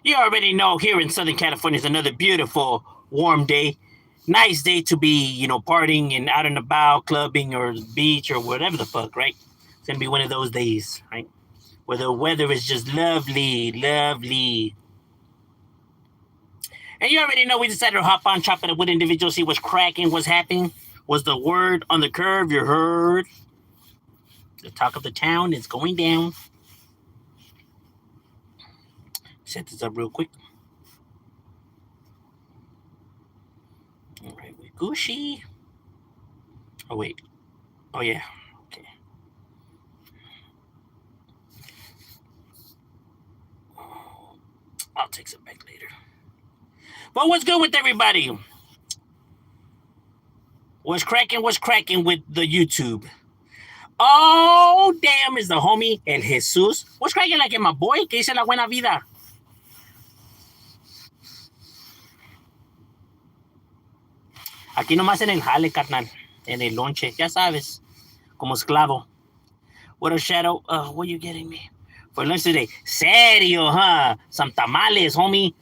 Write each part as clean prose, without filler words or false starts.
You already know here in Southern California is another beautiful, warm day. Nice day to be, partying and out and about, clubbing or beach or whatever the fuck, right? It's gonna be one of those days, right? Where the weather is just lovely, lovely. And you already know we decided to hop on, chop it up with individuals, see what's cracking, what's happening. Was the word on the curve you heard? The talk of the town is going down. Set this up real quick. All right, we Gucci. Oh, wait. Oh, yeah. Okay. I'll take some back later. But what's good with everybody? What's cracking with the YouTube? Oh, damn, is the homie El Jesus. What's cracking like in my boy? Que dice la buena vida? Aquí nomás en el jale, carnal. En el lonche. Ya sabes. Como esclavo. What a shadow. What are you getting me? For lunch today. Serio, huh? Some tamales, homie.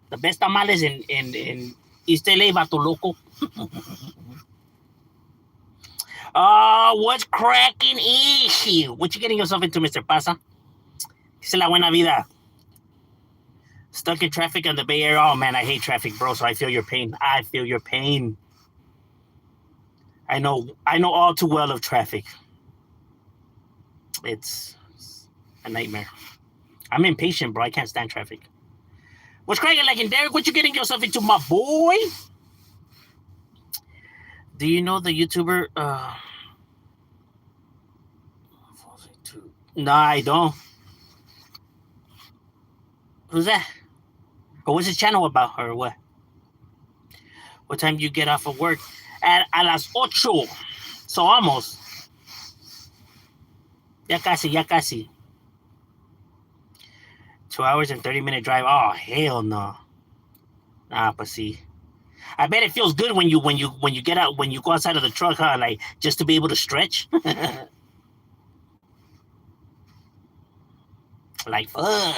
The best tamales in East LA, vato loco. What's cracking issue? What you getting yourself into, Mr. Pasa? Dice la buena vida. Stuck in traffic on the Bay Area. Oh, man, I hate traffic, bro, so I feel your pain. I feel your pain. I know all too well of traffic. It's a nightmare. I'm impatient, bro. I can't stand traffic. What's cracking like in Derek? What you getting yourself into, my boy? Do you know the YouTuber? No, I don't. Who's that? Or what's his channel about, or what? What time do you get off of work? A las 8. So almost. Ya casi. 2 hours and 30-minute drive. Oh, hell no. Nah, but see. I bet it feels good when you get out, when you go outside of the truck, huh? Like, just to be able to stretch. Like, fuck.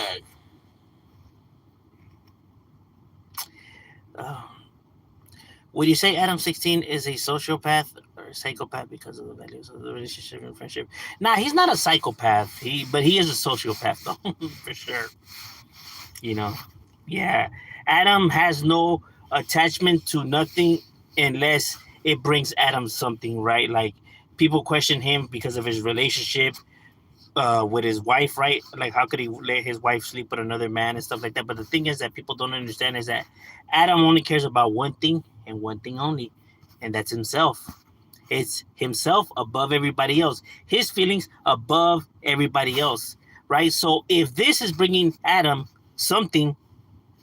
Would you say Adam 16 is a sociopath or a psychopath because of the values of the relationship and friendship? Nah, he's not a psychopath. But he is a sociopath, though, for sure. Yeah. Adam has no attachment to nothing unless it brings Adam something, right? Like, people question him because of his relationship with his wife, right? Like, how could he let his wife sleep with another man and stuff like that? But the thing is that people don't understand is that Adam only cares about one thing and one thing only, and that's himself. It's himself above everybody else. His feelings above everybody else, right? So if this is bringing Adam something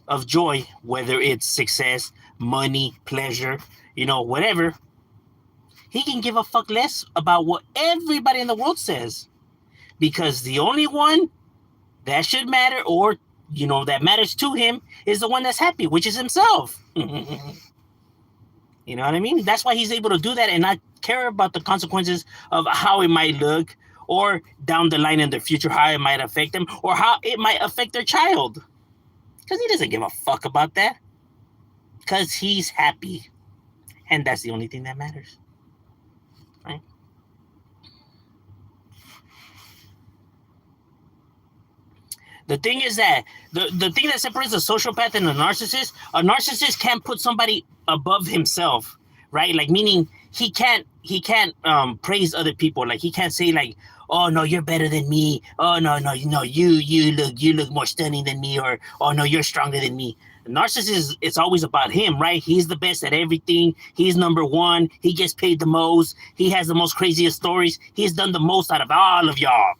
of joy, whether it's success, money, pleasure, whatever, he can give a fuck less about what everybody in the world says. Because the only one that should matter, or, that matters to him, is the one that's happy, which is himself. You know what I mean? That's why he's able to do that and not care about the consequences of how it might look, or down the line in the future, how it might affect them, or how it might affect their child. Because he doesn't give a fuck about that. Because he's happy. And that's the only thing that matters. Right? The thing is that the thing that separates a sociopath and a narcissist can't put somebody above himself, right? Like, meaning he can't praise other people. Like, he can't say like, oh no, you're better than me. Oh no, you look more stunning than me, or oh no, you're stronger than me. The narcissist, it's always about him, right? He's the best at everything. He's number one. He gets paid the most. He has the most craziest stories. He's done the most out of all of y'all.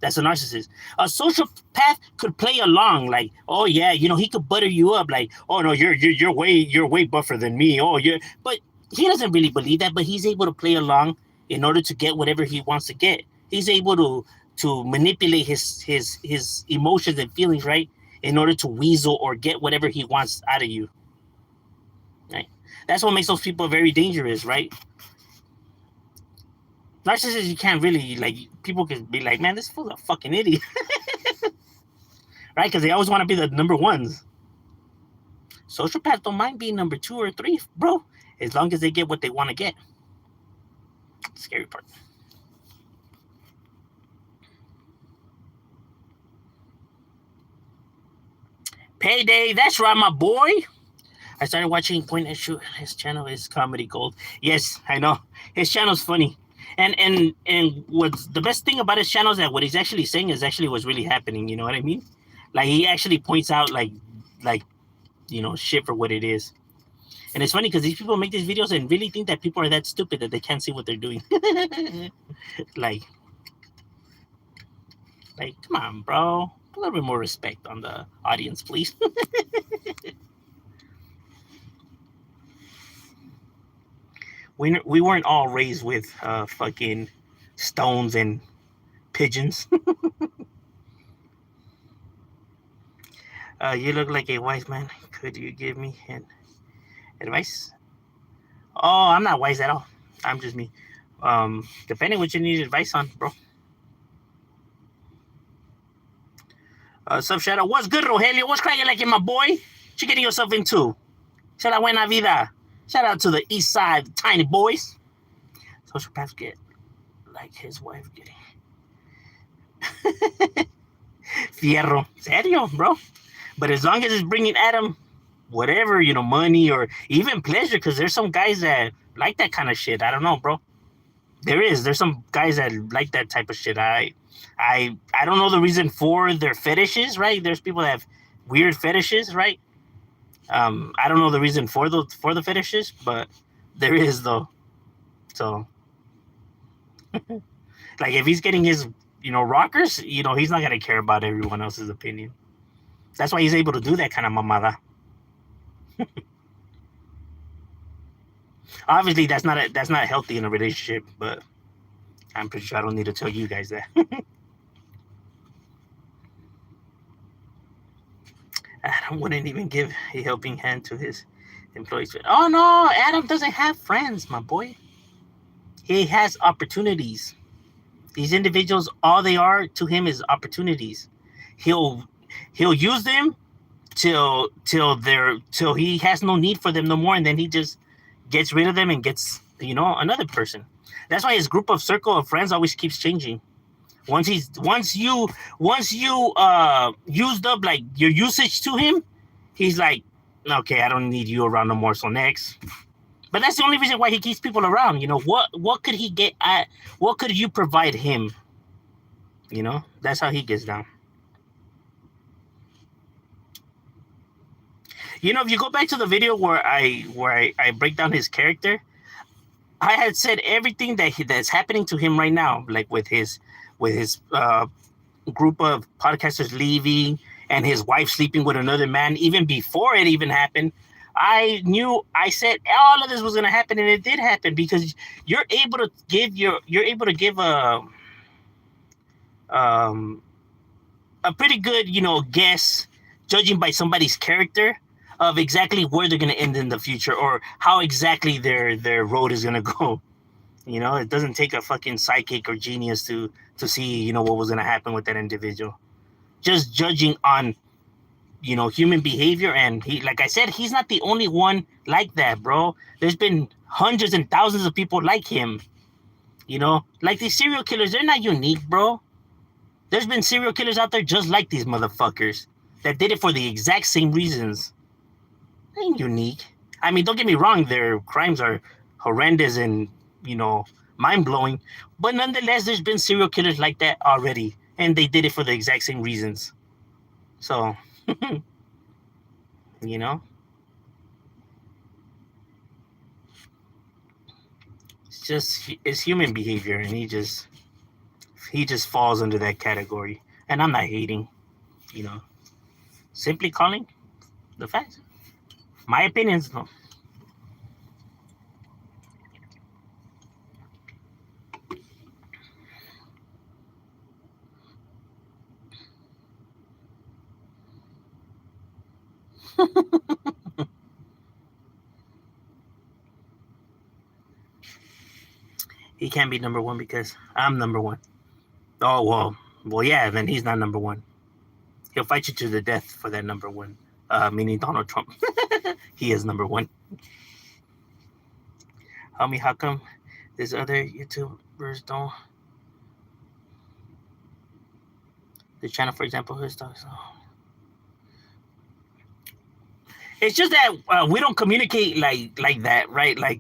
That's a narcissist. A sociopath could play along, like, oh yeah, he could butter you up, like, oh no, you're way buffer than me. Oh, but he doesn't really believe that. But he's able to play along in order to get whatever he wants to get. He's able to manipulate his emotions and feelings, right, in order to weasel or get whatever he wants out of you. Right. That's what makes those people very dangerous, right? Narcissists, you can't really, like, people can be like, man, this fool's a fucking idiot. right? Because they always want to be the number ones. Sociopaths don't mind being number 2 or 3, bro, as long as they get what they want to get. Scary part. Payday, that's right, my boy. I started watching Point and Shoot. His channel is comedy gold. Yes, I know. His channel's funny. And what's the best thing about his channel is that what he's actually saying is actually what's really happening. You know what I mean? Like he actually points out like shit for what it is. And it's funny because these people make these videos and really think that people are that stupid that they can't see what they're doing. like, come on, bro. A little bit more respect on the audience, please. we weren't all raised with fucking stones and pigeons. You look like a wise man. Could you give me an advice? Oh, I'm not wise at all. I'm just me. Depending what you need advice on, bro. Sub Shadow, what's good, Rogelio? What's cracking like in my boy? What you getting yourself into? Se la buena vida. Shout out to the east side, the tiny boys. Sociopaths get like his wife getting. Fierro. Serio, bro. But as long as it's bringing Adam whatever, money or even pleasure, because there's some guys that like that kind of shit. I don't know, bro. There's some guys that like that type of shit. I don't know the reason for their fetishes, right? There's people that have weird fetishes, right? I don't know the reason for the fetishes, but there is though. So, like if he's getting his, rockers, he's not gonna care about everyone else's opinion. That's why he's able to do that kind of mamada. Obviously, that's not healthy in a relationship, but I'm pretty sure I don't need to tell you guys that. Adam wouldn't even give a helping hand to his employees. Oh no, Adam doesn't have friends, my boy. He has opportunities. These individuals, all they are to him is opportunities. He'll use them till he has no need for them no more, and then he just gets rid of them and gets another person. That's why his circle of friends always keeps changing. Once you used up like your usage to him, he's like, okay, I don't need you around no more. So next. But that's the only reason why he keeps people around. What could he get at? What could you provide him? That's how he gets down. If you go back to the video where I break down his character, I had said everything that's happening to him right now, like with his group of podcasters leaving and his wife sleeping with another man, even before it even happened. I said all of this was going to happen, and it did happen because you're able to give a pretty good, guess, judging by somebody's character, of exactly where they're going to end in the future or how exactly their road is going to go. It doesn't take a fucking psychic or genius to see, what was going to happen with that individual. Just judging on, human behavior. And he, like I said, he's not the only one like that, bro. There's been hundreds and thousands of people like him. Like these serial killers, they're not unique, bro. There's been serial killers out there just like these motherfuckers that did it for the exact same reasons. They ain't unique. I mean, don't get me wrong, their crimes are horrendous and, mind-blowing. But nonetheless, there's been serial killers like that already. And they did it for the exact same reasons. So, it's human behavior. And he just falls under that category. And I'm not hating, simply calling the facts. My opinions, though. He can't be number one because I'm number one. Oh, well, yeah, then he's not number one. He'll fight you to the death for that number one, meaning Donald Trump. He is number one. Homie, how come these other YouTubers don't? The channel, for example, his dogs. It's just that we don't communicate like that, right? Like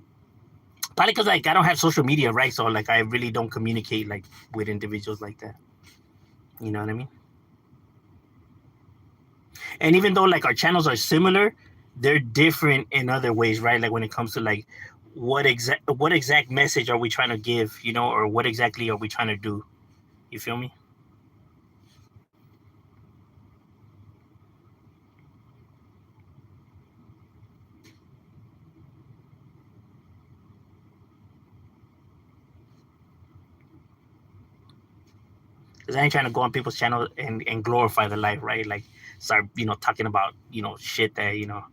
probably because like I don't have social media, right? So like I really don't communicate like with individuals like that. You know what I mean? And even though like our channels are similar, they're different in other ways, right? Like when it comes to like what exact message are we trying to give, you know, or what exactly are we trying to do? You feel me? Because I ain't trying to go on people's channel and glorify the life, right? Like start, you know, talking about, you know, shit that, you know,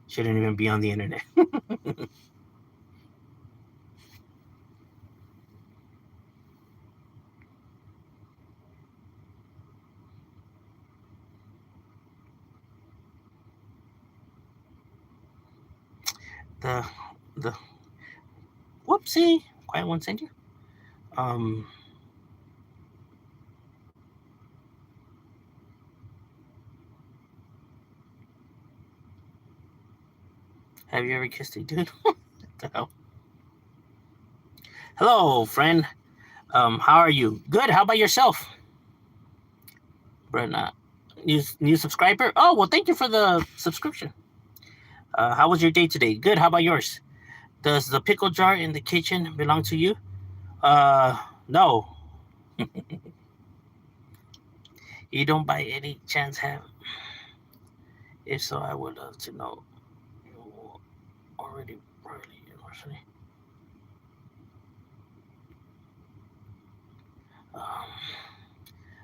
shouldn't even be on the internet. the the whoopsie, quiet one second. Have you ever kissed a dude? What the hell? Hello, friend. How are you? Good. How about yourself? Brenda, new subscriber. Oh well, thank you for the subscription. How was your day today? Good. How about yours? Does the pickle jar in the kitchen belong to you? No. You don't by any chance have? If so, I would love to know. You already university.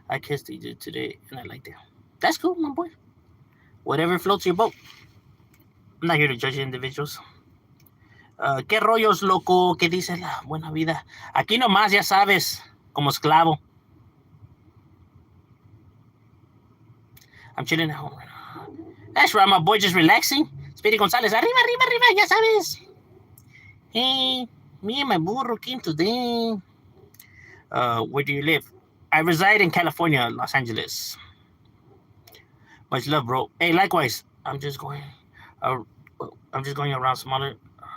I kissed a dude today and I liked it. That's cool, my boy. Whatever floats your boat. I'm not here to judge individuals. ¿Qué rollos, loco? ¿Qué dice la buena vida? Aquí nomás, ya sabes, como esclavo. I'm chilling at home right now. That's right, my boy, just relaxing. Speedy Gonzalez, arriba, arriba, arriba, ya sabes. Hey, me and my burro came today. Where do you live? I reside in California, Los Angeles. Much love, bro. Hey, likewise. I'm just going around smaller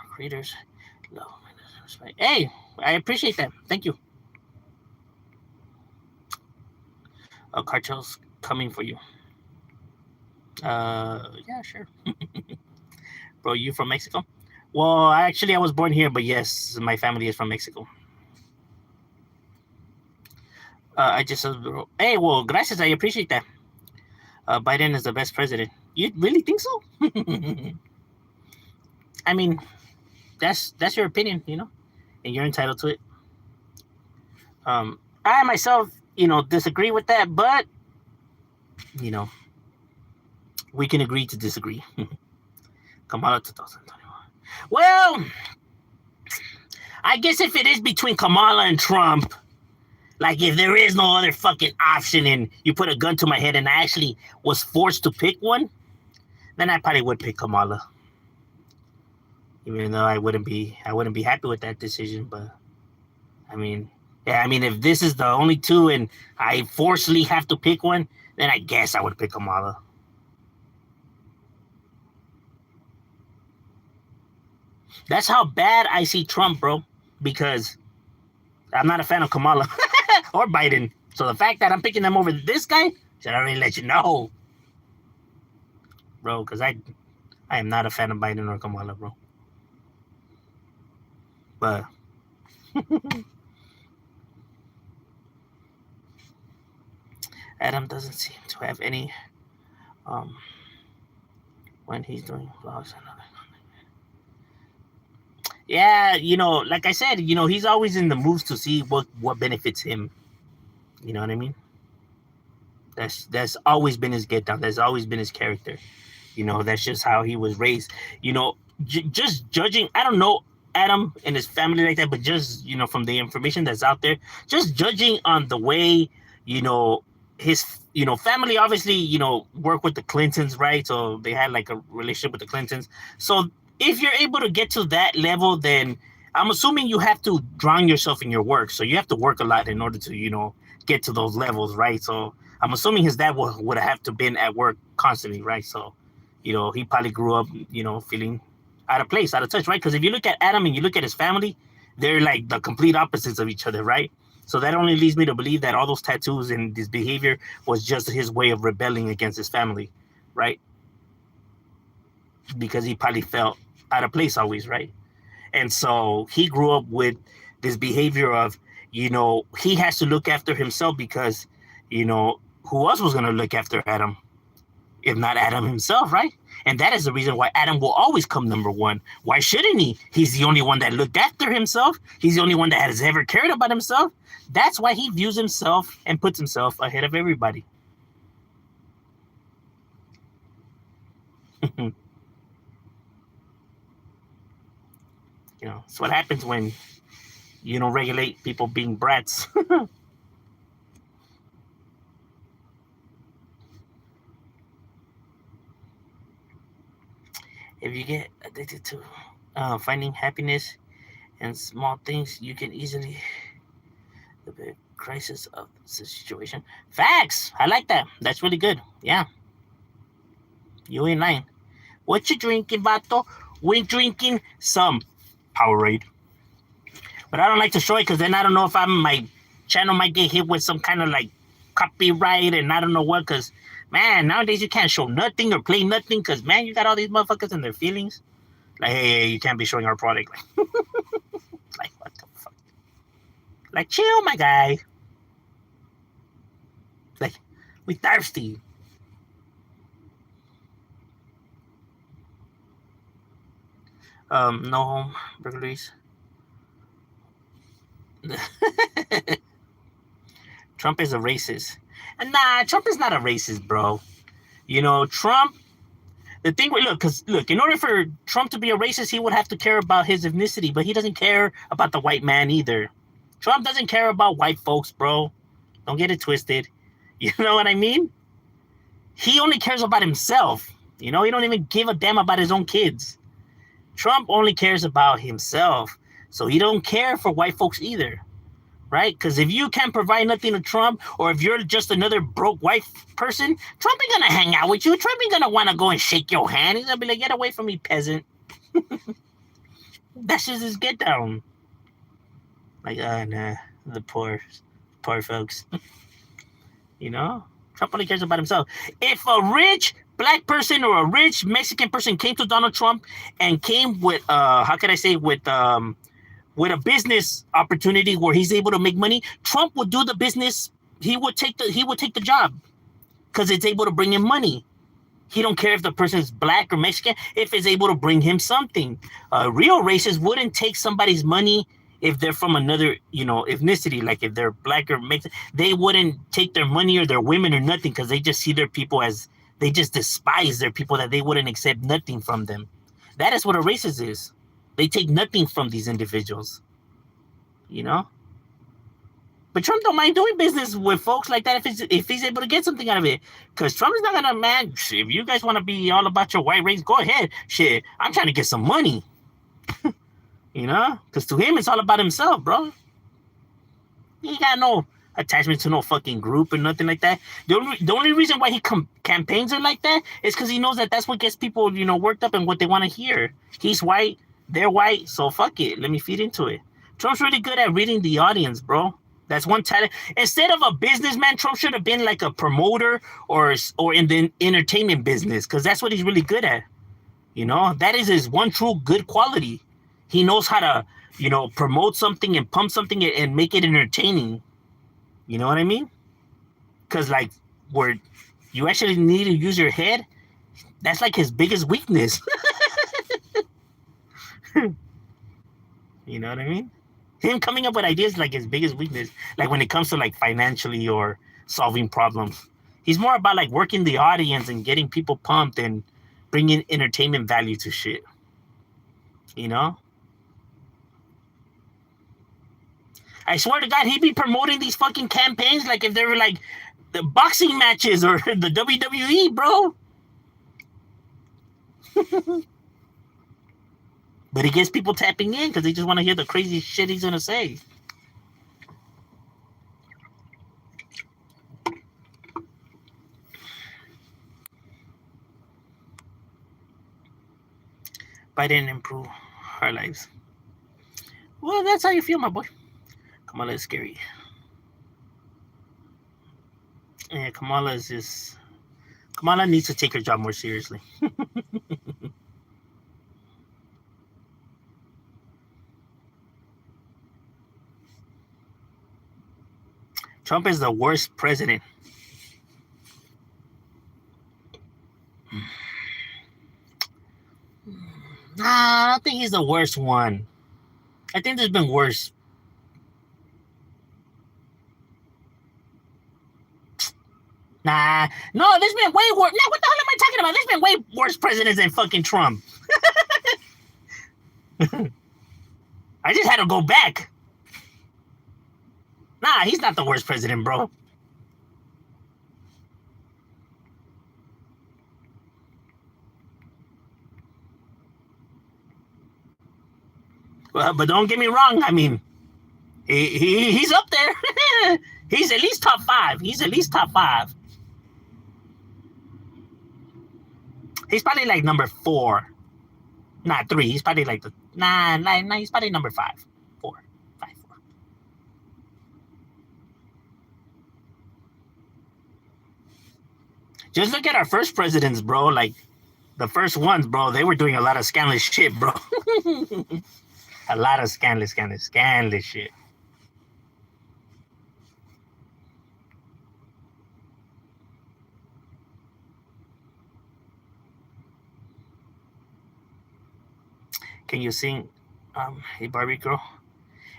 creators. Hey, I appreciate that. Thank you. Cartels coming for you. Yeah, sure. Bro, you from Mexico? Well, actually, I was born here, but yes, my family is from Mexico. I just said, hey, well, gracias. I appreciate that. Biden is the best president. You really think so? I mean, that's your opinion, you know, and you're entitled to it. I myself, you know, disagree with that, but you know, we can agree to disagree. Kamala 2021. Well, I guess if it is between Kamala and Trump, like if there is no other fucking option and you put a gun to my head and I actually was forced to pick one, then I probably would pick Kamala. Even though I wouldn't be happy with that decision, but I mean, yeah, I mean if this is the only two and I forcibly have to pick one, then I guess I would pick Kamala. That's how bad I see Trump, bro, because I'm not a fan of Kamala or Biden. So the fact that I'm picking them over this guy should already let you know, bro, because I am not a fan of Biden or Kamala, bro. But Adam doesn't seem to have any when he's doing vlogs and other. Yeah, you know, like I said, you know, he's always in the moves to see what benefits him. You know what I mean? That's always been his get down. That's always been his character. You know, that's just how he was raised. You know, just judging. I don't know Adam and his family like that, but just, you know, from the information that's out there, just judging on the way, you know, his family obviously work with the Clintons, right? So they had like a relationship with the Clintons. So if you're able to get to that level, then I'm assuming you have to drown yourself in your work. So you have to work a lot in order to get to those levels, right? So I'm assuming his dad would have to been at work constantly, right? So he probably grew up feeling out of place, out of touch, right? Because if you look at Adam and you look at his family, they're like the complete opposites of each other, right? So that only leads me to believe that all those tattoos and this behavior was just his way of rebelling against his family, right? Because he probably felt out of place always, right? And so he grew up with this behavior of, he has to look after himself because, who else was going to look after Adam if not Adam himself, right? And that is the reason why Adam will always come number one. Why shouldn't he? He's the only one that looked after himself. He's the only one that has ever cared about himself. That's why he views himself and puts himself ahead of everybody. It's what happens when you don't regulate people being brats. If you get addicted to finding happiness in small things, you can easily the big crisis of the situation. Facts. I like that. That's really good. Yeah. You ain't lying. What you drinking, Vato? We're drinking some Powerade. But I don't like to show it because then I don't know if my channel might get hit with some kind of like copyright and I don't know what. Because man, nowadays you can't show nothing or play nothing because man, you got all these motherfuckers and their feelings. Like, hey, you can't be showing our product. Like, what the fuck? Like, chill, my guy. Like, we thirsty. No home burglaries. Trump is a racist. And nah, Trump is not a racist, bro. Trump. The thing, look, in order for Trump to be a racist, he would have to care about his ethnicity, but he doesn't care about the white man either. Trump doesn't care about white folks, bro. Don't get it twisted. You know what I mean? He only cares about himself. He don't even give a damn about his own kids. Trump only cares about himself. So he don't care for white folks either. Right? Because if you can't provide nothing to Trump, or if you're just another broke white person, Trump ain't gonna hang out with you. Trump ain't gonna want to go and shake your hand. He's gonna be like, get away from me, peasant. That's just his get down. Like, nah, the poor folks. Trump only cares about himself. If a rich black person or a rich Mexican person came to Donald Trump and came with, how can I say, with a business opportunity where he's able to make money, Trump would do the business. He would take the job because it's able to bring him money. He don't care if the person is black or Mexican if it's able to bring him something. Real racists wouldn't take somebody's money if they're from another ethnicity, like if they're black or Mexican. They wouldn't take their money or their women or nothing because they just see their people as, they just despise their people, that they wouldn't accept nothing from them. That is what a racist is. They take nothing from these individuals, But Trump don't mind doing business with folks like that if he's able to get something out of it. Because Trump is not gonna, man, if you guys want to be all about your white race, go ahead. Shit, I'm trying to get some money. Because to him, it's all about himself, bro. He got no attachment to no fucking group or nothing like that. The only reason why he campaigns are like that is because he knows that that's what gets people, worked up and what they want to hear. He's white. They're white, so fuck it. Let me feed into it. Trump's really good at reading the audience, bro. That's one talent. Instead of a businessman, Trump should have been like a promoter or in the entertainment business, because that's what he's really good at. That is his one true good quality. He knows how to, promote something and pump something and make it entertaining. You know what I mean? Because like where you actually need to use your head, that's like his biggest weakness. You know what I mean? Him coming up with ideas like his biggest weakness, like when it comes to like financially or solving problems. He's more about like working the audience and getting people pumped and bringing entertainment value to shit. I swear to God, he'd be promoting these fucking campaigns like if they were like the boxing matches or the WWE, bro. But he gets people tapping in because they just want to hear the crazy shit he's gonna say. Biden improve our lives. Well, that's how you feel, my boy. Kamala is scary. Yeah, Kamala is just. Kamala needs to take her job more seriously. Trump is the worst president. Nah, I don't think he's the worst one. I think there's been worse. Nah, no, there's been way worse. Nah, what the hell am I talking about? There's been way worse presidents than fucking Trump. I just had to go back. Nah, he's not the worst president, bro. Well, but don't get me wrong. I mean, he's up there. He's at least top 5. He's at least top 5. He's probably like number 4. Not 3. He's probably like the nah. He's probably number 5, 4, 5, 4. Just look at our first presidents, bro. Like the first ones, bro. They were doing a lot of scandalous shit, bro. A lot of scandalous shit. Can you sing a Barbie girl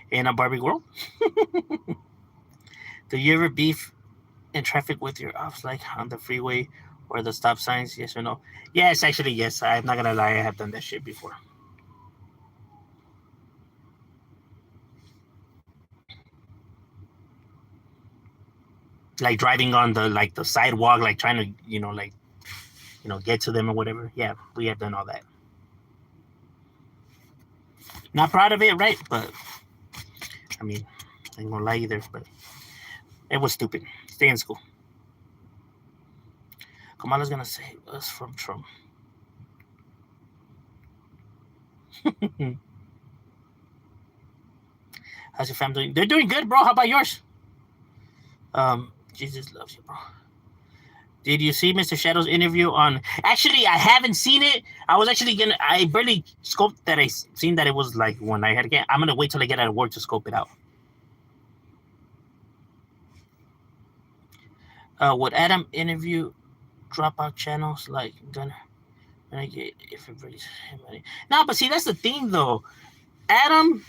in a Barbie world? Do you ever beef in traffic with your ops, like on the freeway or the stop signs? Yes or no? Yes, actually, yes. I'm not gonna lie, I have done that shit before. Like driving on the sidewalk, like trying to get to them or whatever. Yeah, we have done all that. Not proud of it, right? But I mean, I ain't gonna lie either. But it was stupid. Stay in school. Kamala's gonna save us from Trump. How's your family doing? They're doing good, bro. How about yours? Jesus loves you, bro. Did you see Mr. Shadow's interview on? Actually, I haven't seen it. I was actually gonna. I barely scoped that. I seen that it was like when I had to get. I'm gonna wait till I get out of work to scope it out. Would Adam interview dropout channels like Gunner? And I get if it brings money. No, but see that's the thing though. Adam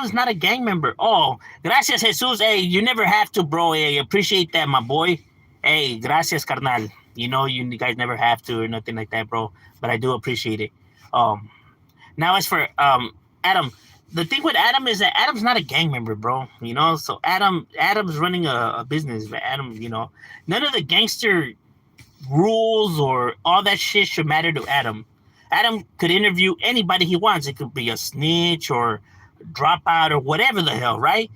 is not a gang member. Oh, gracias Jesus. Hey, you never have to, bro. Hey, appreciate that, my boy. Hey, gracias, carnal. You guys never have to or nothing like that, bro. But I do appreciate it. Now as for Adam, the thing with Adam is that Adam's not a gang member, bro. So Adam's running a business, but Adam, none of the gangster rules or all that shit should matter to Adam. Adam could interview anybody he wants. It could be a snitch or dropout or whatever the hell, right?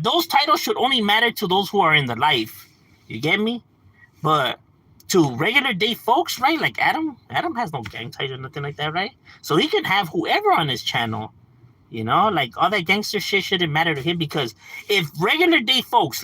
Those titles should only matter to those who are in the life. You get me? But to regular day folks, right? Like Adam has no gang title or nothing like that, right? So he can have whoever on his channel. Like all that gangster shit shouldn't matter to him because if regular folks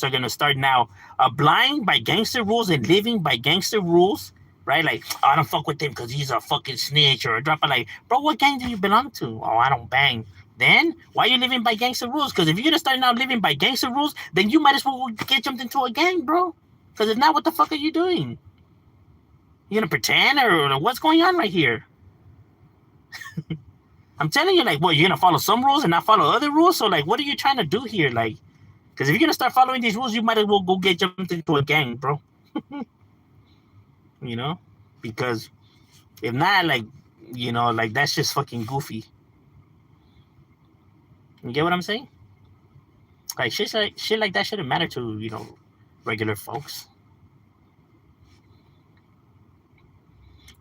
are gonna start now blind by gangster rules and living by gangster rules, right? Like, oh, I don't fuck with him because he's a fucking snitch or a dropper. Like, bro, what gang do you belong to? Oh, I don't bang. Then why are you living by gangster rules? Because if you're gonna start now living by gangster rules, then you might as well get jumped into a gang, bro. Because if not, what the fuck are you doing? You gonna pretend or what's going on right here? I'm telling you, like, what, you're gonna follow some rules and not follow other rules? So, like, what are you trying to do here? Like, because if you're gonna start following these rules, you might as well go get jumped into a gang, bro. Because if not, like, like that's just fucking goofy. You get what I'm saying? Like shit like that shouldn't matter to regular folks.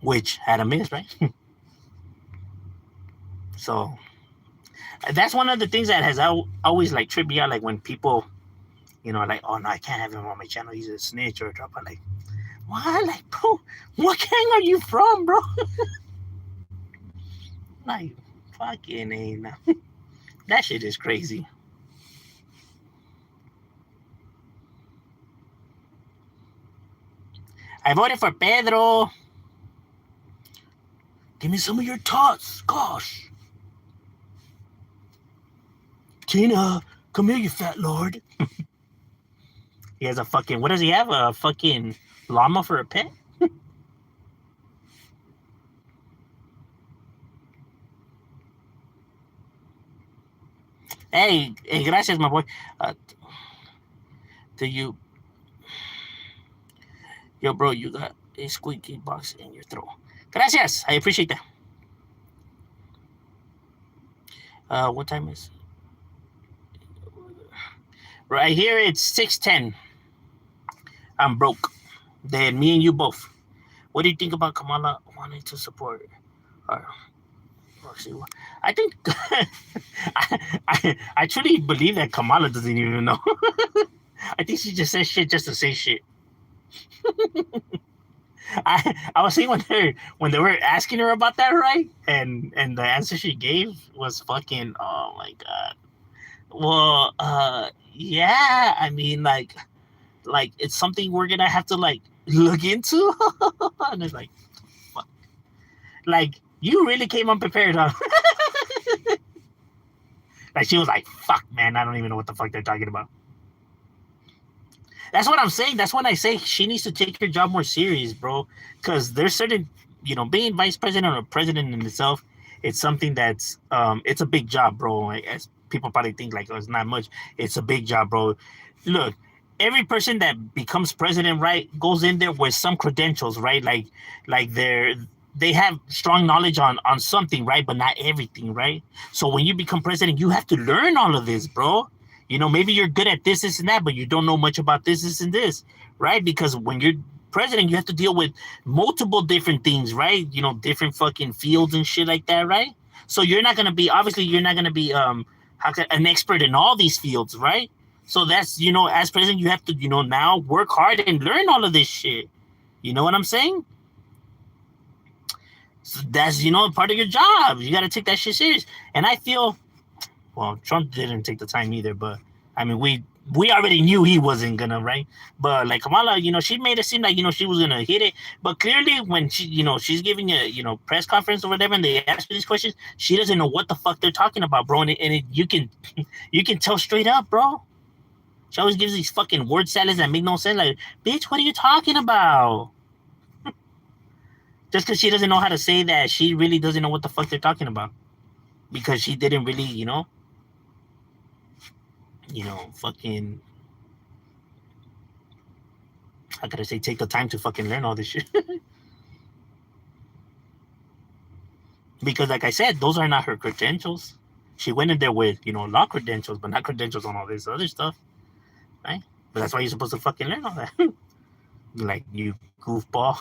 Which had a miss, right? So that's one of the things that has always like tripped me out. Like when people, like, oh no, I can't have him on my channel. He's a snitch or a drop. I'm like, what? Like, bro, what gang are you from, bro? Like, fucking ain't. That shit is crazy. I voted for Pedro. Give me some of your thoughts. Gosh. Tina, come here, you fat lord. He has a fucking, what does he have? A fucking llama for a pet? Hey, gracias, my boy. Do you... Yo, bro, you got a squeaky box in your throat. Gracias. I appreciate that. What time is it? Right here, it's 6:10. I'm broke. Then me and you both. What do you think about Kamala wanting to support her? I think I truly believe that Kamala doesn't even know. I think she just says shit just to say shit. I was saying when they were asking her about that, right? And the answer she gave was fucking, oh my god. Well, yeah, I mean, like it's something we're gonna have to like look into. And it's like, fuck. Like, you really came unprepared, huh? Like, she was like, fuck, man, I don't even know what the fuck they're talking about. That's what I'm saying. That's when I say she needs to take her job more serious, bro. Because there's certain, being vice president or president in itself, it's something that's, it's a big job, bro. As people probably think like, oh, it's not much. It's a big job, bro. Look, every person that becomes president, right, goes in there with some credentials, right? Like they have strong knowledge on something, right? But not everything, right? So when you become president, you have to learn all of this, bro. Maybe you're good at this, and that, but you don't know much about this, and this, right? Because when you're president, you have to deal with multiple different things, right? Different fucking fields and shit like that, right? So you're not going to be an expert in all these fields, right? So that's, as president, you have to, now work hard and learn all of this shit. You know what I'm saying? So that's, part of your job. You got to take that shit serious. And I feel... Well, Trump didn't take the time either, but I mean, we already knew he wasn't gonna, right? But like Kamala, she made it seem like, she was gonna hit it. But clearly when she, she's giving a, press conference or whatever, and they ask her these questions, she doesn't know what the fuck they're talking about, bro. And you can tell straight up, bro. She always gives these fucking word salads that make no sense. Like, bitch, what are you talking about? Just because she doesn't know how to say that, she really doesn't know what the fuck they're talking about. Because she didn't really, fucking, how could I say, take the time to fucking learn all this shit. Because like I said, those are not her credentials. She went in there with, law credentials, but not credentials on all this other stuff, right? But that's why you're supposed to fucking learn all that. Like, you goofball.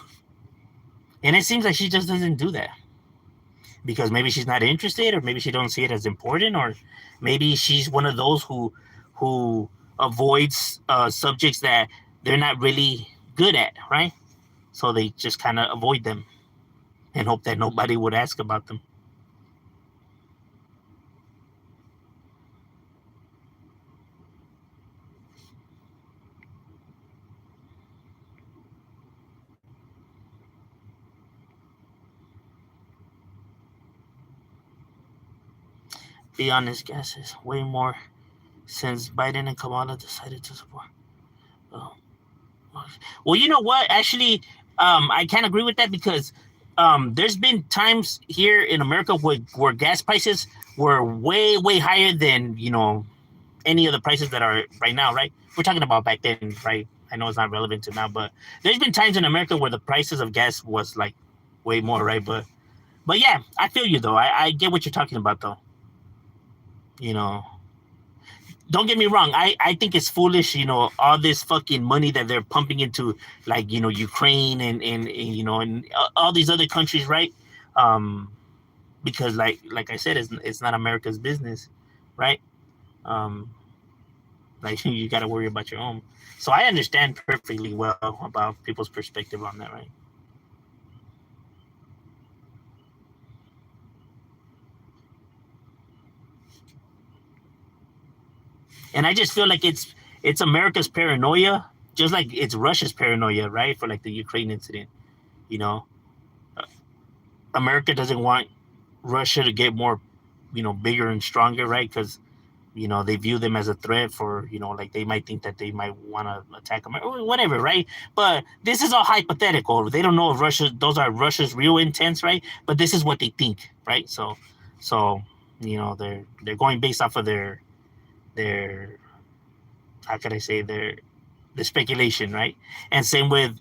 And it seems like she just doesn't do that. Because maybe she's not interested, or maybe she don't see it as important, or maybe she's one of those who avoids subjects that they're not really good at, right? So they just kind of avoid them and hope that nobody would ask about them. Be honest, gas is way more since Biden and Kamala decided to support. Well, you know what? Actually, I can't agree with that because there's been times here in America where gas prices were way, way higher than, any of the prices that are right now, right? We're talking about back then, right? I know it's not relevant to now, but there's been times in America where the prices of gas was like way more, right? But yeah, I feel you though. I get what you're talking about though. don't get me wrong. I think it's foolish, all this fucking money that they're pumping into, like, Ukraine and and all these other countries, right? Um, because like I said, it's not America's business, right? Um, like you got to worry about your own. So I understand perfectly well about people's perspective on that, right? And I just feel like it's America's paranoia, just like it's Russia's paranoia, right? For like the Ukraine incident, you know, America doesn't want Russia to get more, bigger and stronger, right? Because they view them as a threat for, like they might think that they might want to attack America, or whatever, right? But this is all hypothetical. They don't know if those are Russia's real intents, right? But this is what they think, right? So they're going based off of their how could I say the speculation, right? And same with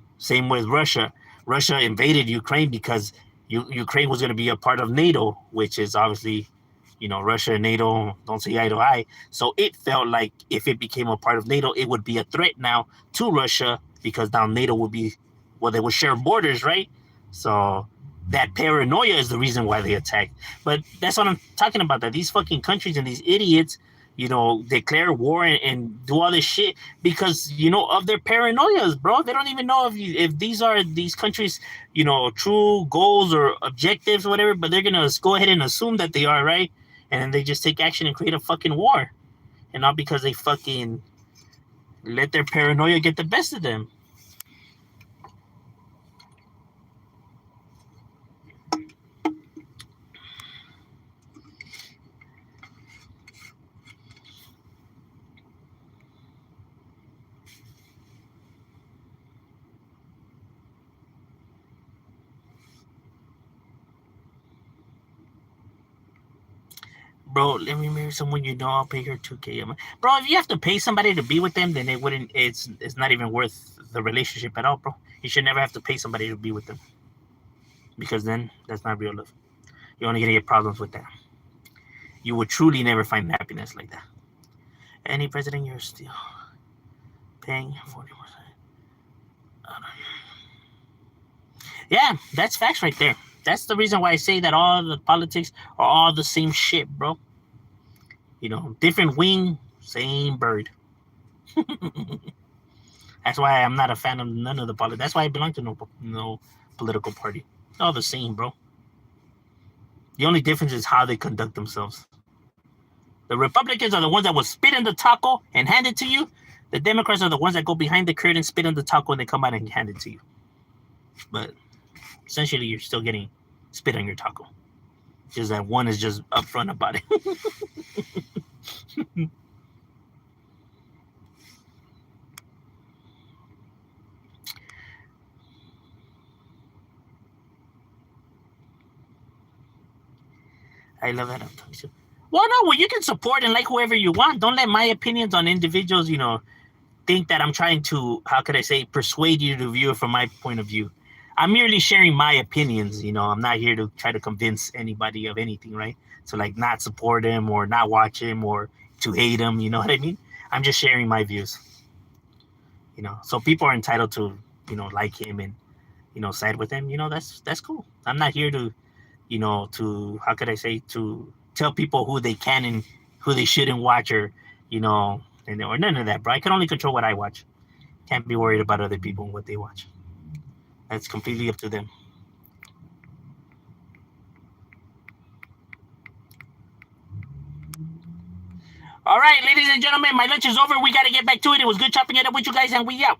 Russia. Russia invaded Ukraine because Ukraine was going to be a part of NATO, which is obviously, Russia and NATO don't see eye to eye. So it felt like if it became a part of NATO, it would be a threat now to Russia because now NATO would be, well, they would share borders, right? So that paranoia is the reason why they attacked. But that's what I'm talking about. That these fucking countries and these idiots, declare war and do all this shit because of their paranoias, bro. They don't even know if these are these countries, true goals or objectives or whatever. But they're gonna go ahead and assume that they are, right, and then they just take action and create a fucking war, and not because they fucking let their paranoia get the best of them. Bro, let me marry someone I'll pay her 2K. Bro, if you have to pay somebody to be with them, then it wouldn't. It's not even worth the relationship at all, bro. You should never have to pay somebody to be with them because then that's not real love. You're only gonna get problems with that. You would truly never find happiness like that. Any president, you're still paying 40%. Yeah, that's facts right there. That's the reason why I say that all the politics are all the same shit, bro. Different wing, same bird. That's why I'm not a fan of none of the politics. That's why I belong to no political party. All the same, bro. The only difference is how they conduct themselves. The Republicans are the ones that will spit in the taco and hand it to you. The Democrats are the ones that go behind the curtain, spit in the taco, and they come out and hand it to you. But essentially, you're still getting spit on your taco. Just that one is just upfront about it. I love that. Well, no, you can support and like whoever you want. Don't let my opinions on individuals, think that I'm trying to, how could I say, persuade you to view it from my point of view. I'm merely sharing my opinions. I'm not here to try to convince anybody of anything, right? So like not support him or not watch him or to hate him. You know what I mean? I'm just sharing my views. So people are entitled to, like him and, side with him. That's cool. I'm not here to, to, how could I say, to tell people who they can and who they shouldn't watch or, or none of that, bro. I can only control what I watch. Can't be worried about other people and what they watch. That's completely up to them. All right, ladies and gentlemen, my lunch is over. We got to get back to it. It was good chopping it up with you guys, and we out.